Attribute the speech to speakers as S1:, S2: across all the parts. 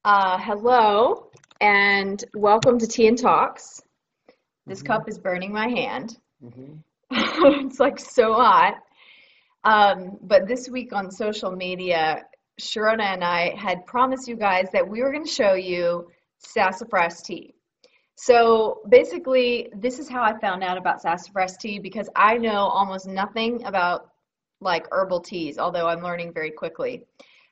S1: Hello, and welcome to Tea and Talks. This
S2: hmm
S1: cup is burning my hand.
S2: hmm
S1: It's like so hot. But this week on social media, Shirona and I had promised you guys that we were going to show you sassafras tea. So basically, this is how I found out about sassafras tea because I know almost nothing about like herbal teas, although I'm learning very quickly.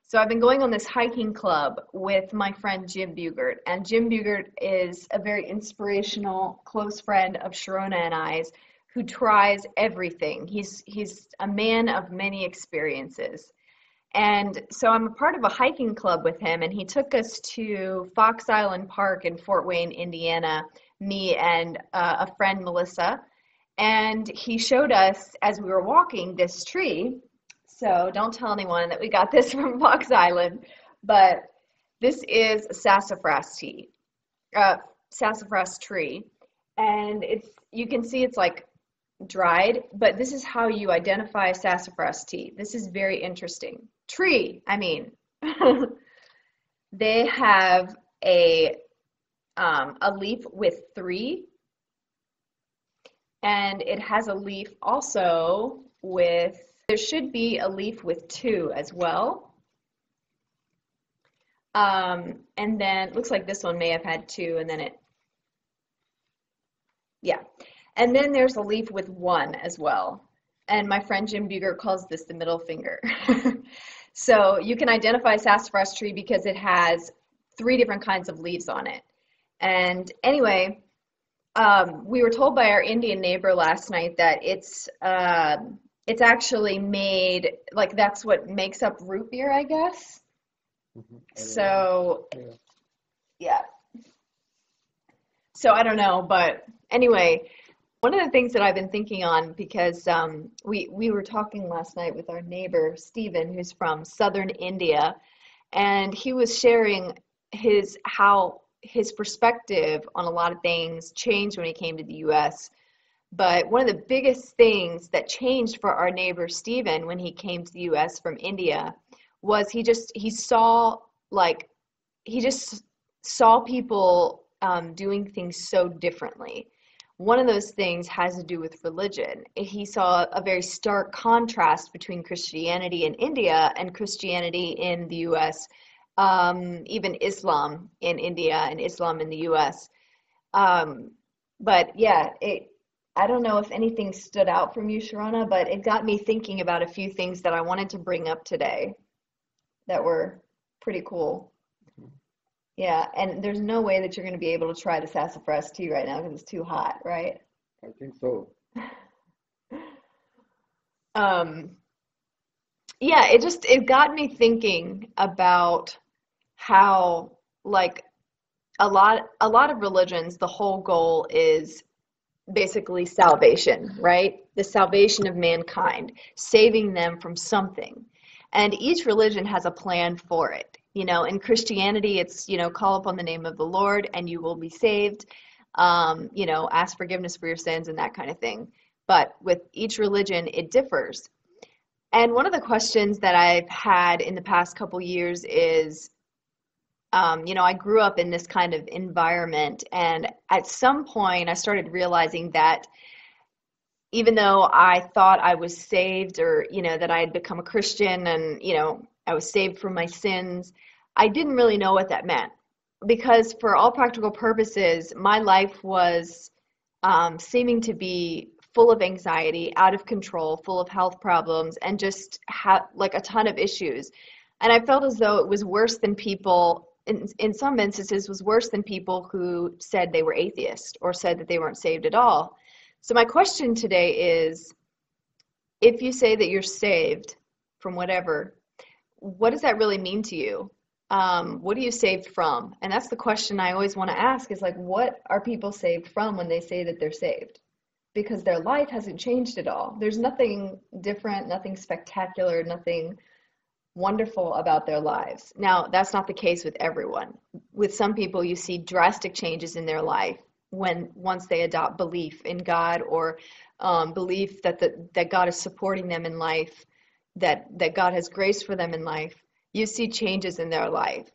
S1: So I've been going on this hiking club with my friend Jim Bugert, and Jim Bugert is a very inspirational, close friend of Sharona and I's, who tries everything. He's a man of many experiences. And so I'm a part of a hiking club with him, and he took us to Fox Island Park in Fort Wayne, Indiana, me and a friend, Melissa. And he showed us as we were walking this tree. So don't tell anyone that we got this from Fox Island, but this is sassafras tea, uh, sassafras tree. And you can see it's like dried, but this is how you identify sassafras tea. This is very interesting. Tree, I mean, they have a leaf with three, and it has a leaf also with, there should be a leaf with two as well. And then it looks like this one may have had two, and then yeah. And then there's a leaf with one as well. And my friend Jim Buger calls this the middle finger. So you can identify sassafras tree because it has three different kinds of leaves on it. And anyway, we were told by our Indian neighbor last night that it's actually made, like that's what makes up root beer, I guess. So
S2: Yeah.
S1: yeah. So I don't know, but anyway, one of the things that I've been thinking on because we were talking last night with our neighbor Stephen, who's from southern India, and he was sharing how his perspective on a lot of things changed when he came to the U.S. But one of the biggest things that changed for our neighbor Stephen when he came to the U.S. from India was he just saw people doing things so differently. One of those things has to do with religion. He saw a very stark contrast between Christianity in India and Christianity in the US, even Islam in India and Islam in the US. Um, but yeah, I don't know if anything stood out from you, Sharona, but it got me thinking about a few things that I wanted to bring up today that were pretty cool. Yeah, and there's no way that you're going to be able to try the sassafras tea right now because it's too hot, right?
S2: I think so.
S1: Um, yeah, it got me thinking about how like a lot of religions, the whole goal is basically salvation, right? The salvation of mankind, saving them from something. And each religion has a plan for it. In Christianity, it's, call upon the name of the Lord and you will be saved. Ask forgiveness for your sins and that kind of thing. But with each religion, it differs. And one of the questions that I've had in the past couple years is, I grew up in this kind of environment, and at some point I started realizing that even though I thought I was saved or, that I had become a Christian and, I was saved from my sins, I didn't really know what that meant. Because for all practical purposes, my life was seeming to be full of anxiety, out of control, full of health problems, and just like a ton of issues. And I felt as though it was worse than people, in some instances, was worse than people who said they were atheist or said that they weren't saved at all. So my question today is, if you say that you're saved from whatever, what does that really mean to you? What are you saved from? And that's the question I always want to ask is like, what are people saved from when they say that they're saved? Because their life hasn't changed at all. There's nothing different, nothing spectacular, nothing wonderful about their lives. Now, that's not the case with everyone. With some people, you see drastic changes in their life once they adopt belief in God or belief that God is supporting them in life, that God has grace for them in life. You see changes in their life.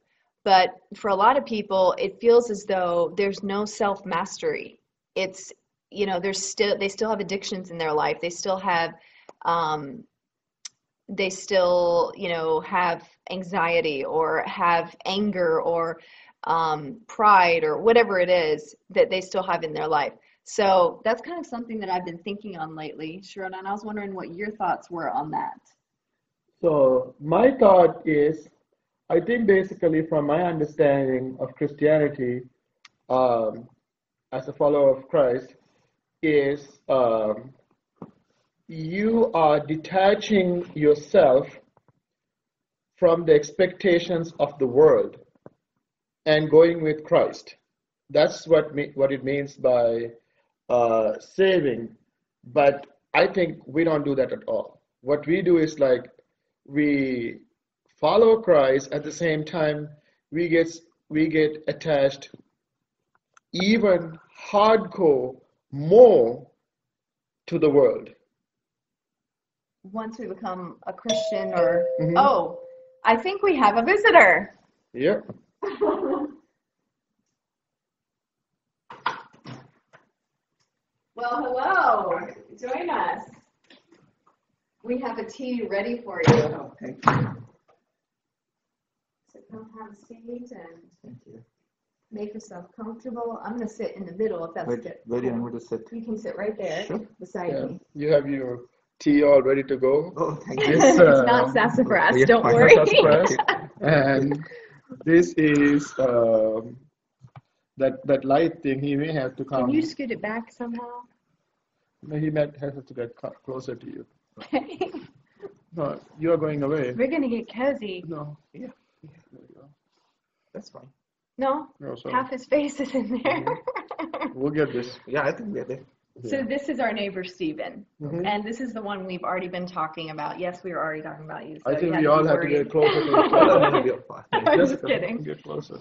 S1: But for a lot of people, it feels as though there's no self-mastery. It's, they still have addictions in their life. Um, they still, have anxiety or have anger or pride or whatever it is that they still have in their life. So that's kind of something that I've been thinking on lately, Shirona, and I was wondering what your thoughts were on that.
S2: So my thought is, I think basically from my understanding of Christianity, um, as a follower of Christ, is you are detaching yourself from the expectations of the world and going with Christ. That's what it means by saving. But I think we don't do that at all. What we do is like we follow Christ at the same time we get we get attached even hardcore more to the world.
S1: Once we become a Christian or,
S2: Hmm.
S1: oh, I think we have a visitor.
S2: Yeah.
S1: Well, hello. Join us. We have a tea ready for you.
S3: Oh, thank you.
S1: So come have a seat and
S3: Thank you.
S1: make yourself comfortable. I'm going to sit in the middle if that's good.
S3: Where do you want me to sit?
S1: You can sit right there
S3: Sure.
S1: beside
S2: Yeah.
S1: me.
S2: You have your tea all ready to go.
S3: Oh, thank you.
S2: This
S1: It's not sassafras,
S3: Yeah,
S1: don't
S3: fine.
S1: worry.
S2: sassafras, and this is that light thing. He may have to
S1: Can you
S2: come.
S1: scoot it back somehow?
S2: No, he might have to get closer to you. No, you are going away.
S1: We're going to get cozy.
S2: No,
S3: Yeah,
S2: there you go.
S3: that's fine.
S1: No,
S2: No, so
S1: half his face is in there.
S2: we'll get this.
S3: Yeah, I think we're there.
S1: So this is our neighbor, Stephen.
S2: Mhm.
S1: And this is the one we've already been talking about. Yes, we were already talking about you. So
S2: I think
S1: you
S2: we
S1: had
S2: all
S1: be
S2: have to
S1: worried.
S2: get closer to each
S3: No, no,
S2: other.
S3: no, we are fine.
S1: I'm just
S2: Jessica,
S1: kidding.
S2: get closer.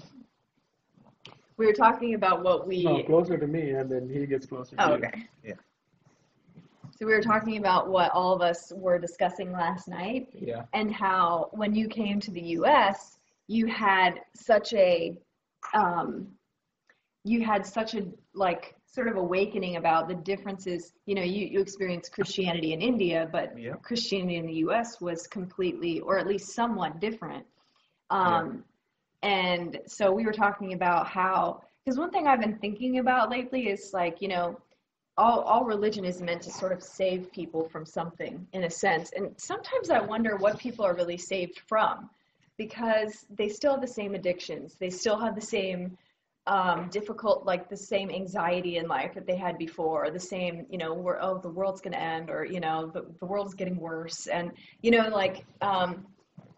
S1: We were talking about what
S2: No,
S1: we.
S2: closer to me, and then he gets closer to
S1: Oh,
S2: you.
S1: okay.
S3: Yeah.
S1: So we were talking about what all of us were discussing last night
S3: Yeah.
S1: and how when you came to the US, you had such a um, like sort of awakening about the differences. You experienced Christianity in India, but
S3: Yeah.
S1: Christianity in the US was completely, or at least somewhat different.
S3: Yeah.
S1: And so we were talking about how, because one thing I've been thinking about lately is like, all religion is meant to sort of save people from something in a sense. And sometimes I wonder what people are really saved from, because they still have the same addictions. They still have the same like the same anxiety in life that they had before, the same, the world's going to end, or, the world's getting worse. And,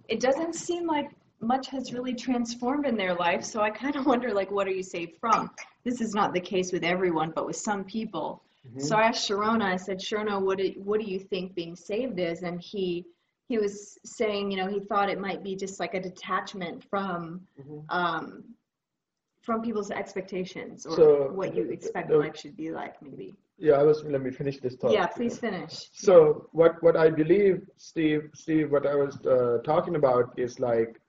S1: it doesn't seem like much has really transformed in their life. So I kind of wonder, like, what are you saved from? This is not the case with everyone, but with some people. So I asked Shirona, I said, Shirona, what do you think being saved is? And he was saying, he thought it might be just like a detachment from people's expectations, or
S2: So
S1: what you expect life should be like, maybe.
S2: yeah, let me finish this thought.
S1: Yeah, please finish.
S2: So what I believe, Steve, what I was talking about is like,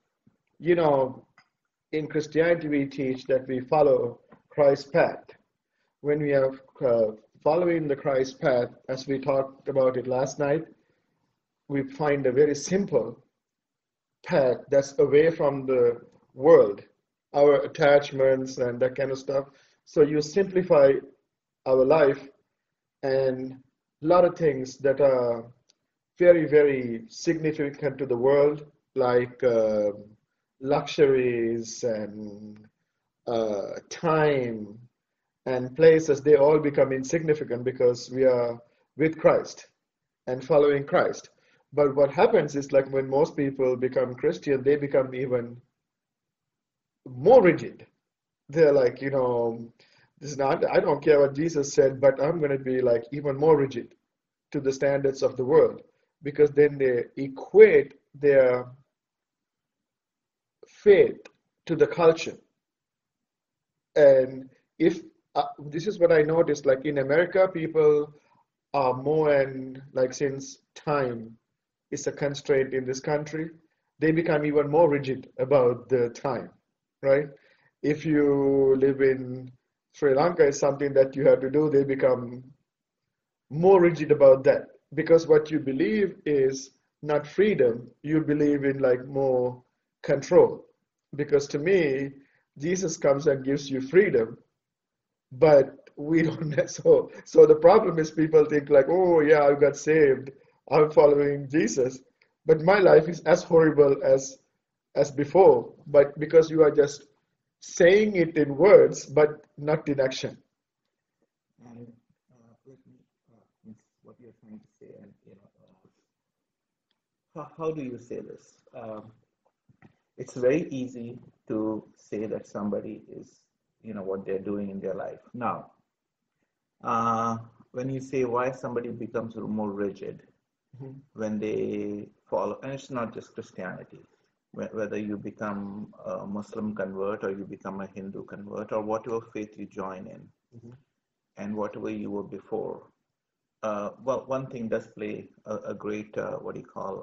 S2: in Christianity we teach that we follow Christ's path. When we are following the Christ path, as we talked about it last night, we find a very simple path that's away from the world, our attachments and that kind of stuff. So you simplify our life, and a lot of things that are very, very significant to the world, like luxuries and time and places, they all become insignificant because we are with Christ and following Christ. But what happens is, like, when most people become Christian, they become even more rigid. They're like, this is not, I don't care what Jesus said, but I'm going to be like even more rigid to the standards of the world, because then they equate their faith to the culture. And if this is what I noticed, like in America, people are more, and like, since time is a constraint in this country, they become even more rigid about the time. right? If you live in Sri Lanka, it's something that you have to do. They become more rigid about that because what you believe is not freedom. You believe in like more control. Because to me, Jesus comes and gives you freedom, but we don't. So the problem is people think like, oh yeah, I got saved, I'm following Jesus, but my life is as horrible as before, but because you are just saying it in words but not in action.
S3: And let me, means what you're trying to say, and how do you say this? It's very easy to say that somebody is, what they're doing in their life. Now, uh, when you say why somebody becomes more rigid
S2: Mhm.
S3: when they follow, and it's not just Christianity, whether you become a Muslim convert or you become a Hindu convert or whatever faith you join in
S2: Mhm.
S3: and whatever you were before. Well, one thing does play a great, what do you call,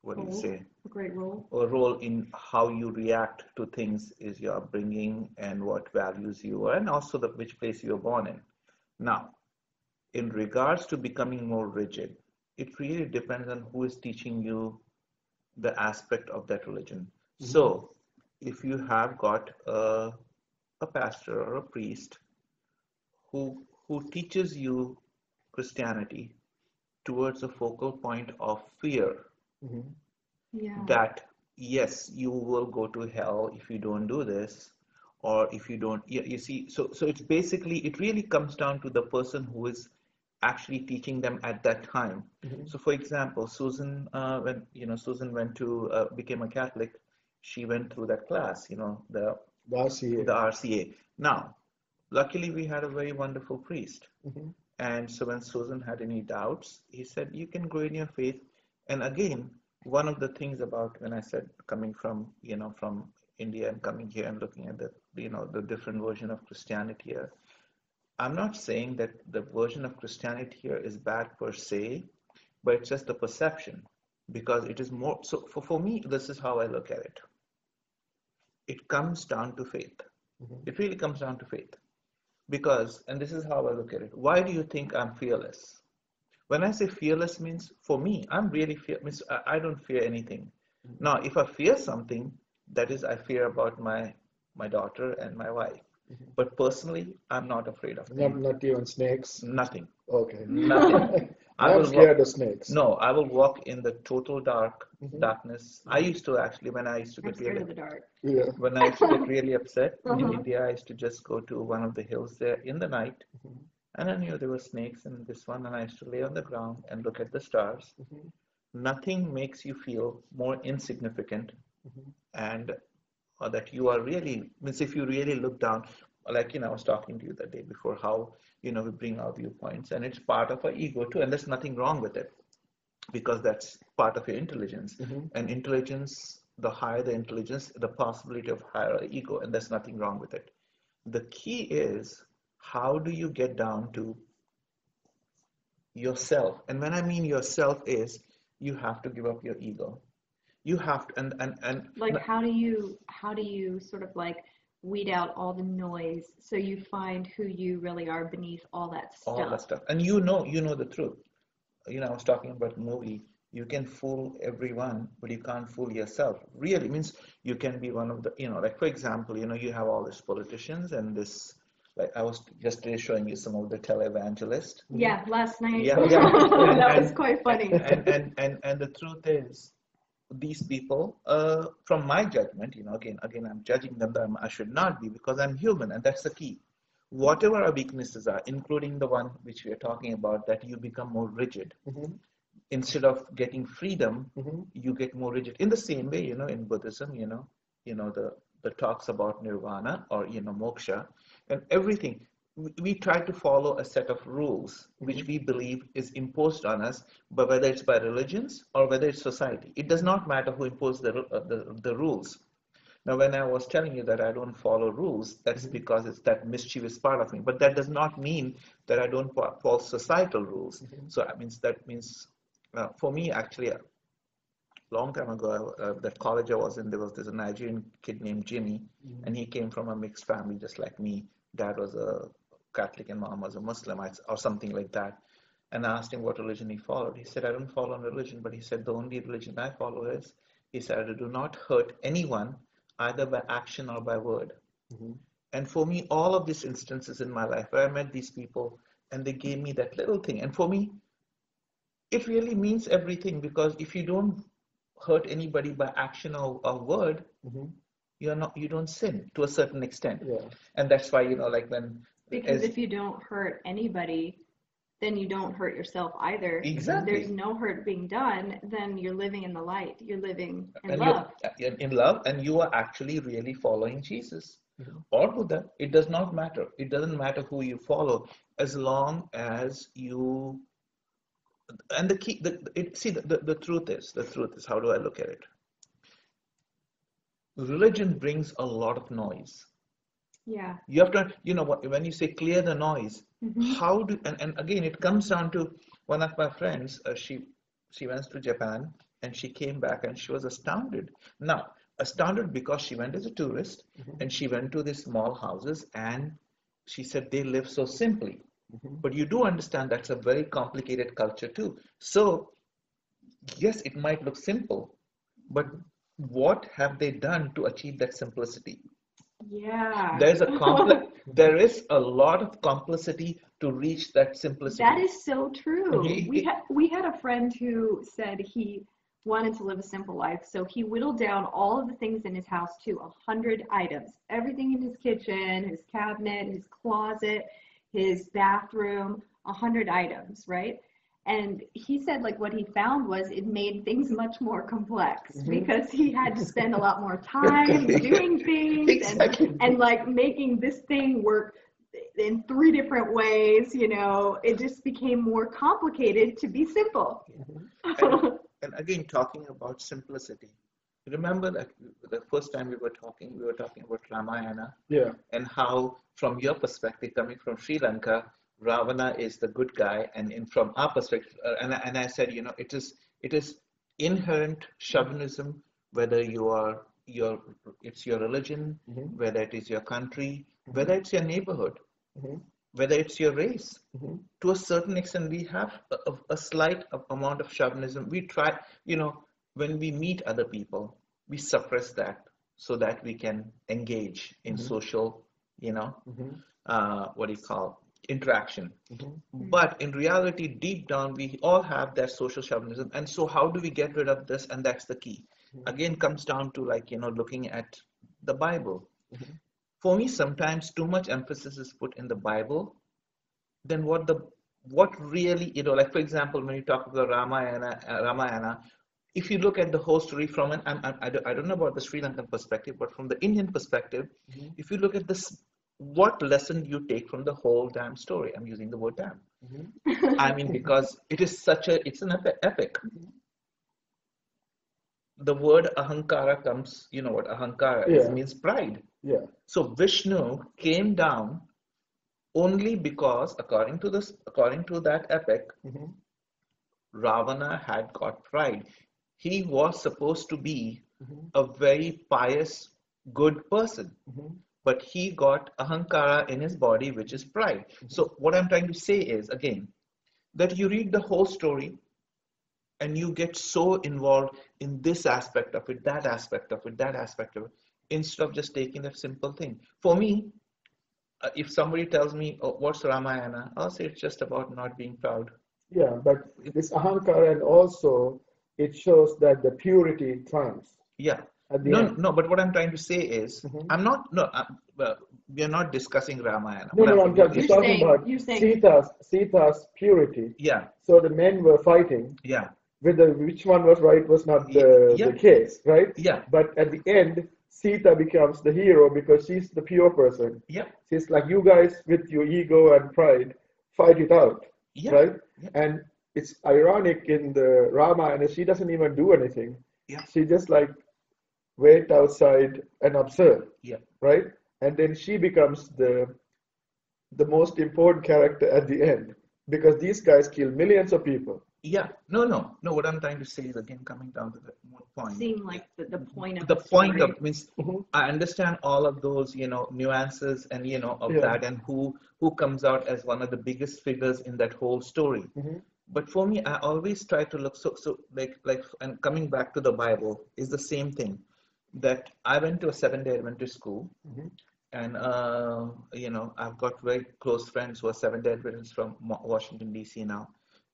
S3: what do you
S1: Role,
S3: say?
S1: a great role.
S3: A role in how you react to things is your upbringing and what values you are, and also which place you were born in. Now, in regards to becoming more rigid, it really depends on who is teaching you the aspect of that religion.
S2: Mhm.
S3: So, if you have got a pastor or a priest who teaches you Christianity towards a focal point of fear
S2: Mhm.
S1: Yeah.
S3: that yes, you will go to hell if you don't do this, or if you don't, you see, so it's basically, it really comes down to the person who is actually teaching them at that time.
S2: Mhm.
S3: So for example, Susan, when Susan went to became a Catholic, she went through that class,
S2: The RCA.
S3: the RCA. Now, luckily we had a very wonderful priest,
S2: Mhm.
S3: and so when Susan had any doubts, he said, you can grow in your faith. And again, one of the things about when I said coming from, from India and coming here and looking at the different version of Christianity here, I'm not saying that the version of Christianity here is bad per se, but it's just the perception because it is more. So for me, this is how I look at it. It comes down to faith.
S2: Mhm.
S3: It really comes down to faith because, and this is how I look at it. Why do you think I'm fearless? When I say fearless means for me, I'm really means I don't fear anything.
S2: Mhm.
S3: Now, if I fear something, that is I fear about my daughter and my wife.
S2: Mhm.
S3: But personally, I'm not afraid of anything.
S2: Not even snakes.
S3: Nothing.
S2: Okay.
S3: Nothing. I
S2: I'm
S3: will walk.
S2: scared of snakes.
S3: No, I will walk in the total
S2: Mhm.
S3: darkness. I
S2: Mhm.
S3: used to actually when I used to
S1: I'm
S3: get
S1: scared
S3: really
S1: of the dark.
S2: Yeah.
S3: when I used to get really upset in
S1: Uh-huh.
S3: India, I used to just go to one of the hills there in the night,
S2: Mhm.
S3: and I knew there were snakes in this one, and I used to lay on the ground and look at the stars.
S2: Mhm.
S3: Nothing makes you feel more insignificant
S2: Mhm.
S3: and or that you are really means if you really look down, like I was talking to you the day before how we bring our viewpoints and it's part of our ego too, and there's nothing wrong with it because that's part of your intelligence.
S2: Mhm.
S3: And intelligence, the higher the intelligence, the possibility of higher ego, and there's nothing wrong with it. The key is how do you get down to yourself? And when I mean yourself is you have to give up your ego. You have to, and
S1: Like how do you sort of like weed out all the noise so you find who you really are beneath all that
S3: all that
S1: stuff?
S3: stuff. And you know the truth. I was talking about movie. You can fool everyone, but you can't fool yourself. Really means you can be one of the, like for example, you have all these politicians and this, like I was just showing you some of the televangelists.
S2: Mhm.
S1: Yeah, last night.
S3: Yeah, yeah, and
S1: That was
S3: and
S1: quite funny.
S3: and the truth is, these people, from my judgment, again, I'm judging them that I should not be because I'm human, and that's the key. Whatever our weaknesses are, including the one which we are talking about, that you become more rigid
S2: Mhm.
S3: instead of getting freedom,
S2: Mhm.
S3: you get more rigid. In the same way, in Buddhism, the talks about nirvana or moksha and everything. We try to follow a set of rules which
S2: Mhm.
S3: we believe is imposed on us, but whether it's by religions or whether it's society, it does not matter who imposed the rules. Now, when I was telling you that I don't follow rules, that's
S2: Mhm.
S3: because it's that mischievous part of me. But that does not mean that I don't follow societal rules.
S2: Mhm.
S3: So that means for me, actually, long time ago, that college I was in, there's a Nigerian kid named Jimmy, and he came from a mixed family just like me. Dad was a Catholic and mom was a Muslim or something like that. And I asked him what religion he followed. He said, I don't follow religion, but he said, the only religion I follow is, he said, I do not hurt anyone either by action or by word. And for me, all of these instances in my life where I met these people and they gave me that little thing. And for me, it really means everything, because if you don't hurt anybody by action or word, you don't sin to a certain extent. And that's why, like
S1: because if you don't hurt anybody, then you don't hurt yourself either.
S3: Exactly.
S1: There's no hurt being done, then you're living in the light. You're living in
S3: and
S1: love.
S3: You're in love, and you are actually really following Jesus or Buddha. It does not matter. It doesn't matter who you follow, as long as you. And the key, the truth is, how do I look at it? Religion brings a lot of noise.
S1: Yeah.
S3: You have to, when you say clear the noise, how do, and again, it comes down to one of my friends, she went to Japan and she came back and she was astounded. Now, astounded because she went as a tourist and she went to these small houses and she said they live so simply. But you do understand that's a very complicated culture too. So, yes, it might look simple, but what have they done to achieve that simplicity?
S1: Yeah.
S3: There is a lot of complexity to reach that simplicity.
S1: That is so true. We had a friend who said he wanted to live a simple life, so he whittled down all of the things in his house to 100 items. Everything in his kitchen, his cabinet, his closet, his bathroom, 100 items, right? And he said, like, what he found was it made things much more complex because he had to spend a lot more time doing things and like making this thing work in 3 different ways. It just became more complicated to be simple.
S3: And again, talking about simplicity. Remember that the first time we were talking about Ramayana, and how, from your perspective, coming from Sri Lanka, Ravana is the good guy, and from our perspective, and I said, it is inherent chauvinism, whether it's your religion, whether it is your country, whether it's your neighborhood, whether it's your race. To a certain extent, we have a slight amount of chauvinism. We try, when we meet other people, we suppress that so that we can engage in social, interaction. But in reality, deep down, we all have that social chauvinism. And so how do we get rid of this? And that's the key. Again, comes down to looking at the Bible. For me, sometimes too much emphasis is put in the Bible than what really, like, for example, when you talk about Ramayana, if you look at the whole story from I don't know about the Sri Lankan perspective, but from the Indian perspective, if you look at this, what lesson do you take from the whole damn story? I'm using the word damn. I mean, because it is it's an epic. The word ahankara comes, you know what ahankara is, means pride. So Vishnu came down only because, according to that epic, Ravana had got pride. He was supposed to be a very pious, good person. But he got ahankara in his body, which is pride. So what I'm trying to say is, again, that you read the whole story and you get so involved in this aspect of it, that aspect of it, instead of just taking that simple thing. For me, if somebody tells me, oh, what's Ramayana? I'll say it's just about not being proud.
S2: Yeah, but this ahankara, and also it shows that the purity triumphs.
S3: Yeah. No, but what I'm trying to say is, we are not discussing Ramayana.
S2: I'm just talking about Sita's purity.
S3: Yeah.
S2: So the men were fighting.
S3: Yeah.
S2: Whether which one was right was not the case, right?
S3: Yeah.
S2: But at the end, Sita becomes the hero because she's the pure person.
S3: Yeah.
S2: She's like, you guys with your ego and pride, fight it out, right? Yeah. And it's ironic in the Ramayana, she doesn't even do anything.
S3: Yeah.
S2: She just like wait outside and observe.
S3: Yeah.
S2: Right? And then she becomes the most important character at the end, because these guys kill millions of people.
S3: Yeah, no. What I'm trying to say is again coming down to the point.
S1: Seem like the point of
S3: The
S1: the
S3: point
S1: story.
S3: of means
S2: Mhm.
S3: I understand all of those, nuances and of
S2: Yeah.
S3: that, and who comes out as one of the biggest figures in that whole story.
S2: Mhm.
S3: But for me, I always try to look so like and coming back to the Bible is the same thing. That I went to a 7-day Adventist school,
S2: Mhm.
S3: and I've got very close friends who are 7-day Adventists from Washington D.C. now.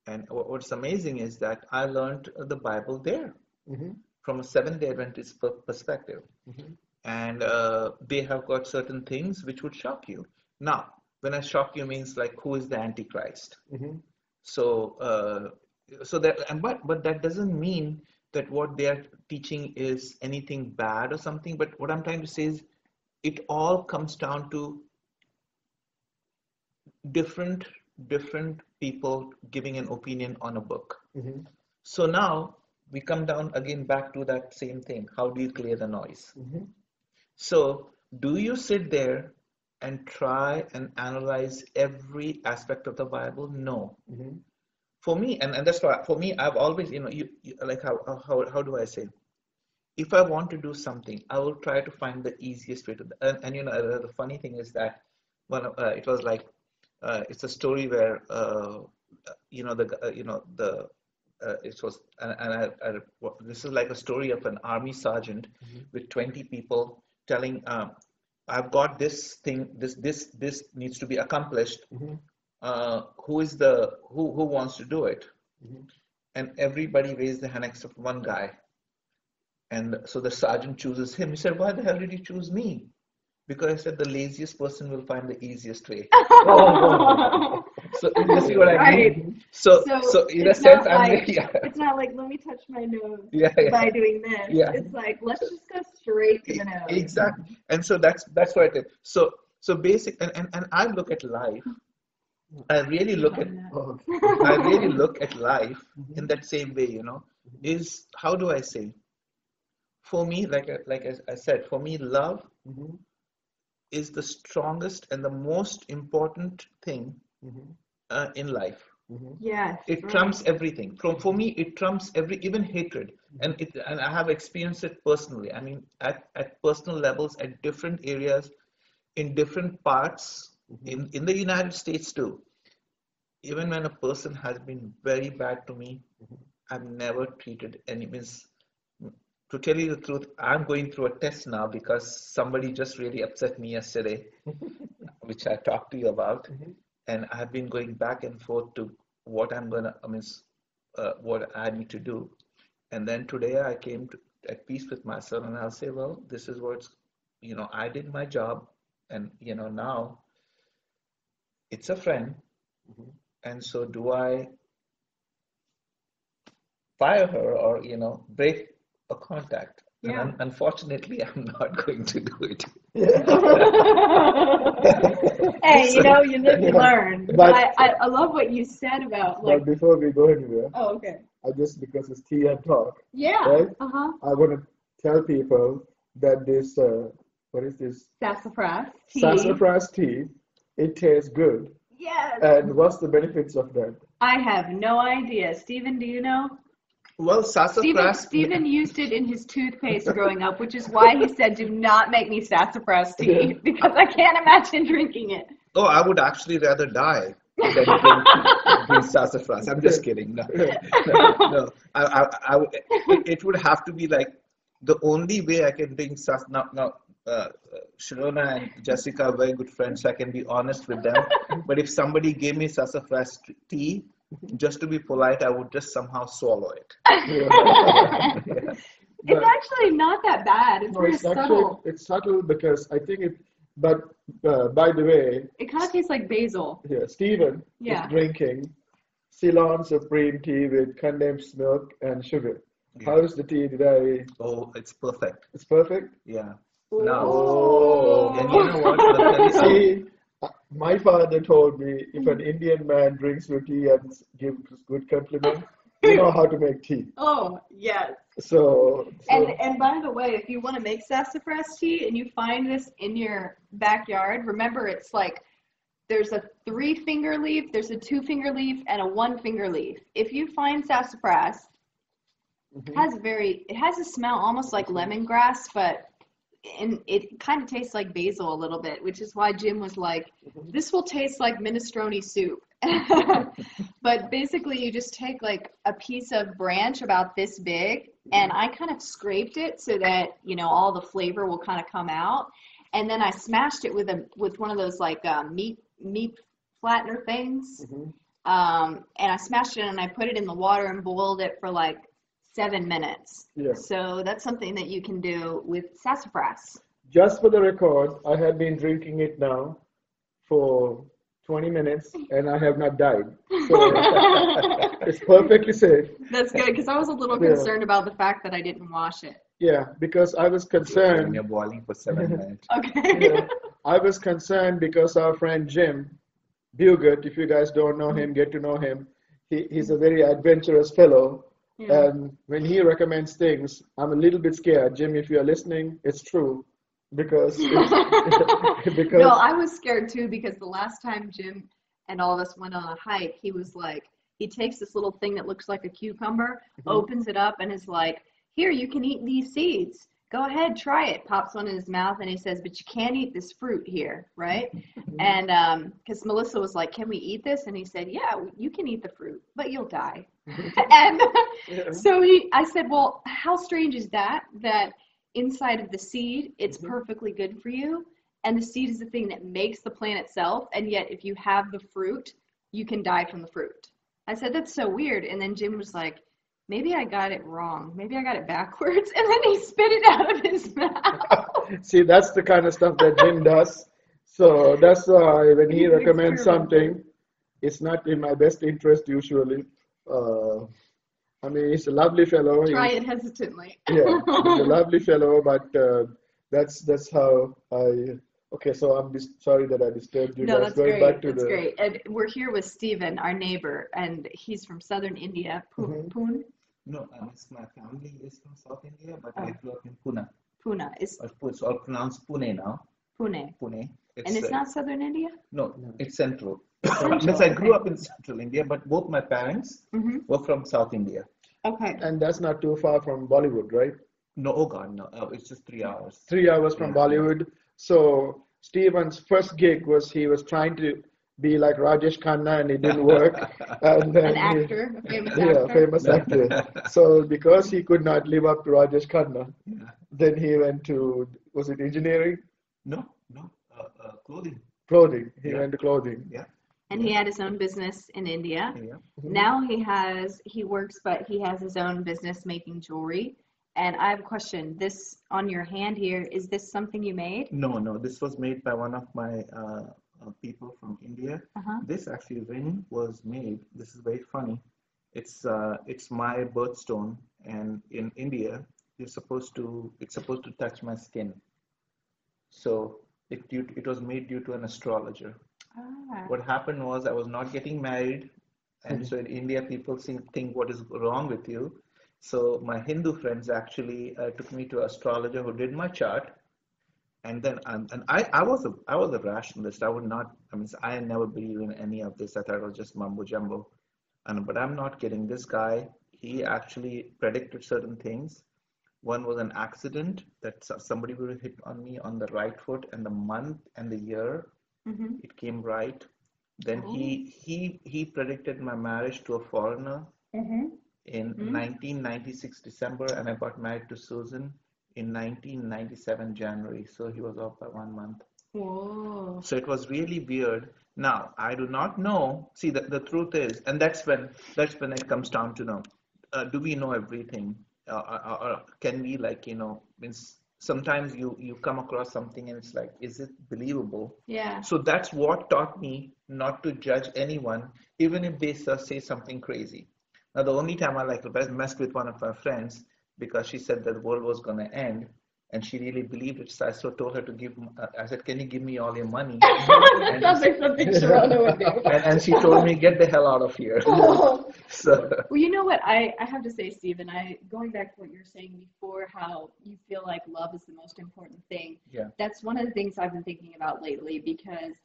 S3: And what's amazing is that I learned the Bible there
S2: Mhm.
S3: from a 7-day Adventist perspective.
S2: Mhm.
S3: And they have got certain things which would shock you. Now, when I shock you means like who is the Antichrist?
S2: Mhm.
S3: So, so that, and but that doesn't mean that what they are teaching is anything bad or something. But what I'm trying to say is, it all comes down to different different people giving an opinion on a book.
S2: Mhm.
S3: So now we come down again back to that same thing. How do you clear the noise?
S2: Mhm.
S3: So do you sit there and try and analyze every aspect of the Bible? No.
S2: Mhm.
S3: For me, and that's why for me, I've always, you like how do I say? If I want to do something, I will try to find the easiest way to. And the funny thing is that it was like it's a story where the it was this is like a story of an army sergeant
S2: Mhm.
S3: with 20 people telling I've got this thing, this needs to be accomplished.
S2: Mhm.
S3: Who wants to do it?
S2: Mhm.
S3: And everybody raised their hand except one guy. And so the sergeant chooses him. He said, "Why the hell did you choose me?" Because I said the laziest person will find the easiest way.
S2: Oh.
S3: So you see what I
S1: Right.
S3: mean? So in a sense, yeah,
S1: it's not like let me touch my nose
S3: yeah,
S1: by
S3: yeah,
S1: doing this.
S3: yeah.
S1: It's like let's just go straight to the nose.
S3: Exactly. And so that's what it is. So basic and I look at life. I really look at
S2: Oh.
S3: I really look at life in
S2: Mhm.
S3: that same way,
S2: Mhm.
S3: is how do I say? For me, like as I said, for me, love
S2: Mhm.
S3: is the strongest and the most important thing
S2: Mhm.
S3: in life.
S2: Mhm.
S1: Yes,
S3: It
S1: right.
S3: trumps everything. For me, it trumps even hatred.
S2: Mhm.
S3: And I have experienced it personally. I mean, at personal levels, at different areas, in different parts,
S2: Mhm.
S3: in the United States too. Even when a person has been very bad to me,
S2: Mhm.
S3: I've never treated any means. To tell you the truth, I'm going through a test now because somebody just really upset me yesterday, which I talked to you about,
S2: Mhm.
S3: and I've been going back and forth to what I'm gonna, I mean, what I need to do. And then today I came to, at peace with myself, and I'll say, well, this is what's, I did my job, and now it's a friend,
S2: Mhm.
S3: and so do I fire her or break a contact? And
S1: Yeah.
S3: unfortunately, I'm not going to do it.
S1: Hey,
S3: So,
S1: you live, you
S2: Yeah.
S1: learn. But
S2: But
S1: I love what you said about like,
S2: but before we go anywhere,
S1: oh, okay.
S2: I just because it's tea and talk,
S1: Yeah.
S2: right?
S1: Uh-huh.
S2: I want to tell people that this what is this
S1: Sassafras tea.
S2: sassafras tea? It tastes good.
S1: Yes.
S2: And what's the benefits of that?
S1: I have no idea. Stephen, do you know?
S3: well, sassafras.
S1: Stephen used it in his toothpaste growing up, which is why he said, "Do not make me sassafras
S2: Yeah.
S1: tea," because I can't imagine drinking it.
S3: Oh, I would actually rather die than drink sassafras. I'm just kidding. No, no. It would have to be like the only way I can drink sass. Now, Shirona and Jessica are very good friends, so I can be honest with them. But if somebody gave me sassafras tea, just to be polite, I would just somehow swallow it. Yeah.
S1: It's
S2: But
S1: actually not that bad. It's
S2: no,
S1: very
S2: it's actually
S1: subtle.
S2: it's subtle because I think it. But by the way,
S1: It kind of tastes like basil.
S2: yeah, Stephen is
S1: Yeah.
S2: drinking Ceylon Supreme tea with condensed milk and sugar.
S3: Yeah.
S2: How is the tea? Did I?
S3: Oh, it's perfect.
S2: It's perfect.
S3: Yeah. Now,
S2: Oh,
S3: and you know what? I'll tell you.
S2: see, my father told me if an Indian man drinks your tea and gives good compliment, you know how to make tea.
S1: Oh, yes. And by the way, if you want to make sassafras tea and you find this in your backyard, remember it's like there's a 3-finger leaf, there's a 2-finger leaf, and a 1-finger leaf. If you find sassafras, it has a smell almost like lemongrass, but it kind of tastes like basil a little bit, which is why Jim was like, this will taste like minestrone soup. But basically you just take like a piece of branch about this big, and I kind of scraped it so that, you know, all the flavor will kind of come out. And then I smashed it with one of those like meat flattener things. And I smashed it and I put it in the water and boiled it for like 7 minutes.
S2: Yeah.
S1: So that's something that you can do with sassafras.
S2: Just for the record, I have been drinking it now for 20 minutes and I have not died. So it's perfectly safe.
S1: That's good, because I was a little concerned about the fact that I didn't wash it.
S2: Yeah, because I was
S3: When
S2: concerned.
S3: you're boiling for 7 minutes.
S1: Okay.
S2: Yeah, I was concerned because our friend Jim Bugert, if you guys don't know him, get to know him. He's a very adventurous fellow.
S1: Yeah.
S2: And when he recommends things, I'm a little bit scared. Jim, if you're listening, it's true. Because, because
S1: No, I was scared too, because the last time Jim and all of us went on a hike, he was like, he takes this little thing that looks like a cucumber, opens it up, and is like, here, you can eat these seeds. Go ahead, try it. Pops one in his mouth, and he says, but you can't eat this fruit here, right? And because Melissa was like, can we eat this? And he said, yeah, you can eat the fruit, but you'll die. And so I said, well, how strange is that inside of the seed, it's perfectly good for you, and the seed is the thing that makes the plant itself, and yet if you have the fruit, you can die from the fruit. I said, that's so weird. And then Jim was like, maybe I got it wrong. Maybe I got it backwards. And then he spit it out of his mouth.
S2: see, that's the kind of stuff that Jim does. So that's why when he recommends something, it's not in my best interest usually. I mean, he's a lovely fellow.
S1: Try it hesitantly.
S2: Yeah, he's a lovely fellow, but that's how I. Okay, so I'm sorry that I disturbed you
S1: No,
S2: guys.
S1: that's
S2: Going
S1: great.
S2: back to
S1: That's
S2: the,
S1: great. And we're here with Stephen, our neighbor, and he's from southern India. Pune?
S3: No, my family is from South India, but I grew up in Pune.
S1: Pune.
S3: It's all pronounced Pune now.
S1: Pune.
S3: Pune.
S1: And it's not southern India?
S3: No, it's central.
S1: Central,
S3: Means I grew
S1: okay.
S3: up in central India, but both my parents were from South India.
S1: Okay.
S2: and that's not too far from Bollywood, right?
S3: No, oh God, no. It's just 3 hours.
S2: 3 hours from Bollywood. So Steven's first gig was he was trying to be like Rajesh Khanna and it didn't work. And then
S1: An actor, a famous
S2: yeah,
S1: actor.
S2: famous actor. So because he could not live up to Rajesh Khanna, then he went to, was it engineering?
S3: No, clothing.
S2: Clothing. He went to clothing.
S3: Yeah.
S1: And he had his own business in India.
S3: Yeah.
S1: Now he works, but he has his own business making jewelry. And I have a question. This on your hand here, is this something you made?
S3: No. This was made by one of my people from India. This actually ring was made. This is very funny. It's my birthstone, and in India, it's supposed to touch my skin. So it was made due to an astrologer. What happened was I was not getting married, and so in India people think what is wrong with you. So my Hindu friends actually took me to an astrologer who did my chart, and then I was a rationalist. I would not. I mean, I never believed in any of this. I thought it was just mumbo jumbo, but I'm not kidding. This guy, he actually predicted certain things. One was an accident that somebody will hit on me on the right foot, and the month and the year. It came right. Then he predicted my marriage to a foreigner in 1996 December, and I got married to Susan in 1997 January. So he was off by 1 month.
S1: Whoa.
S3: So it was really weird. Now I do not know. See, the truth is, and that's when it comes down to know. Do we know everything, or can we, like, means. Sometimes you come across something and it's like, is it believable?
S1: Yeah.
S3: So that's what taught me not to judge anyone, even if they say something crazy. Now, the only time I messed with one of our friends because she said that the world was going to end, and she really believed it. So I told her to I said, can you give me all your money?
S1: That sounds like something Shirona would do.
S3: And she told me, get the hell out of here. So,
S1: well, you know what? I have to say, Stephen, going back to what you were saying before, how you feel like love is the most important thing.
S3: Yeah.
S1: That's one of the things I've been thinking about lately, because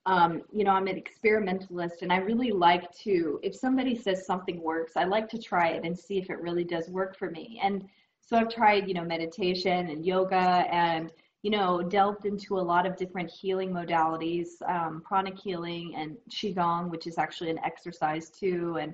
S1: I'm an experimentalist and I really like to, if somebody says something works, I like to try it and see if it really does work for me. And so I've tried, meditation and yoga and, delved into a lot of different healing modalities, pranic healing and qigong, which is actually an exercise too, and